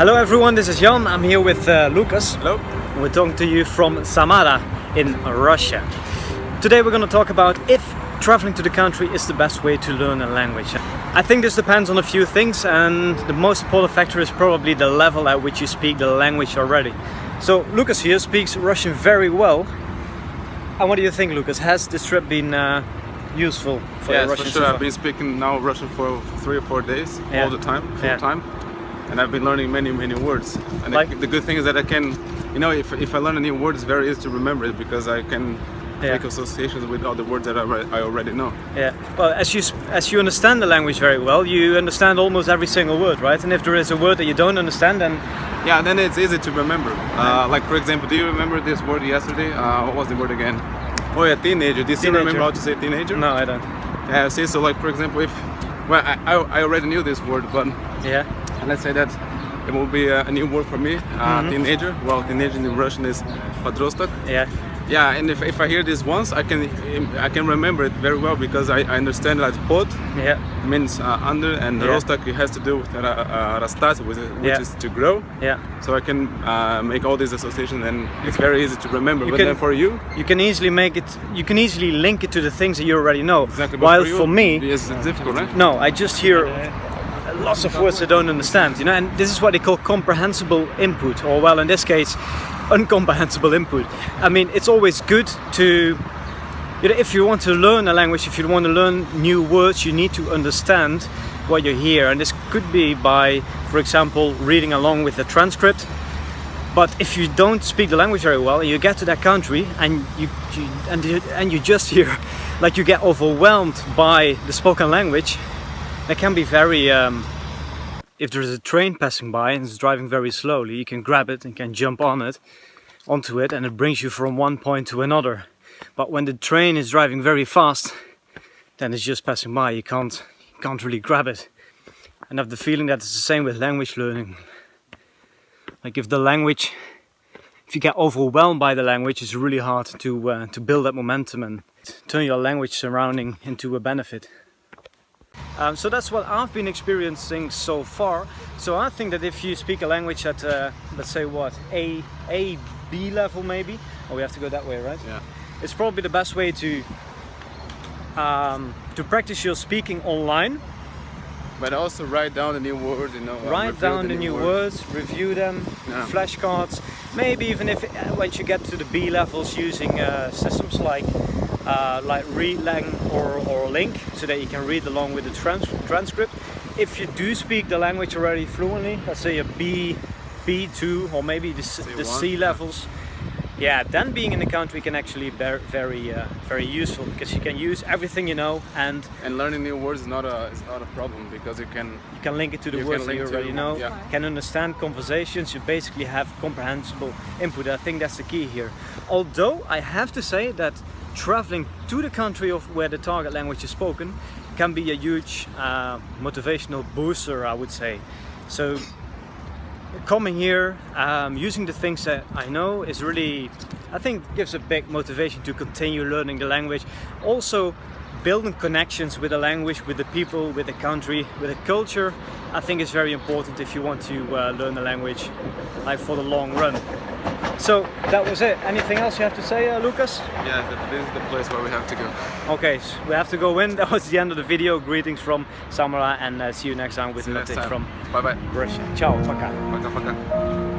Hello everyone, this is Jan. I'm here with Lucas. Hello. We're talking to you from Samara in Russia. Today we're going to talk about if traveling to the country is the best way to learn a language. I think this depends on a few things, and the most important factor is probably the level at which you speak the language already. So Lucas here speaks Russian very well. And what do you think, Lucas? Has this trip been useful for your Russian? Yes, for sure. I've been speaking now Russian for 3 or 4 days, all the time, full time. And I've been learning many words. And the good thing is that I can, if I learn a new word, it's very easy to remember it because I can make associations with all the words that I already know. Yeah. Well, as you understand the language very well, you understand almost every single word, right? And if there is a word that you don't understand, then then it's easy to remember. Like for example, do you remember this word yesterday? What was the word again? Oh yeah, teenager. Do you still remember how to say teenager? No, I don't. Yeah. See, so like for example, I already knew this word, but and let's say that it will be a new word for me, teenager. Well, teenager in Russian is подросток. Yeah, and if I hear this once, I can remember it very well because I understand that pod means under, and rostak has to do with rastat, which is to grow. So I can make all these associations, and it's very easy to remember. But then for you, you can easily link it to the things that you already know. Exactly. While for me, it's difficult, right? No, I just hear lots of words I don't understand, and this is what they call comprehensible input, or well, in this case, incomprehensible input. I mean, it's always good to, if you want to learn a language, if you want to learn new words, you need to understand what you hear, and this could be by, for example, reading along with the transcript. But if you don't speak the language very well, and you get to that country and you just hear, like, you get overwhelmed by the spoken language, that can be very, if there's a train passing by and it's driving very slowly, you can grab it and can jump onto it, and it brings you from one point to another. But when the train is driving very fast, then it's just passing by, you can't really grab it. And I have the feeling that it's the same with language learning. Like if you get overwhelmed by the language, it's really hard to build that momentum and turn your language surrounding into a benefit. So that's what I've been experiencing so far. So I think that if you speak a language at let's say A, B level maybe, we have to go that way, right? Yeah. It's probably the best way to practice your speaking online. But also write down the new words, Write down the new words, review them, flashcards. Maybe even if once you get to the B levels, using systems like Readlang or Link, so that you can read along with the transcript. If you do speak the language already fluently, let's say a B2 or maybe the C levels, then being in the country can actually be very useful, because you can use everything you know, and learning new words is not a problem, because you can link it to the words that you already know. Can understand conversations. You basically have comprehensible input. I think that's the key here. Although I have to say that traveling to the country of where the target language is spoken can be a huge motivational booster, I would say. So coming here, using the things that I know is really, I think, gives a big motivation to continue learning the language. Also building connections with the language, with the people, with the country, with the culture, I think is very important if you want to learn the language, like, for the long run. So that was it. Anything else you have to say, Lucas? Yeah, this is the place where we have to go. Okay, so we have to go in. That was the end of the video. Greetings from Samara, and see you next time with an update from Bye-bye. Russia. Ciao, пока. Пока-пока.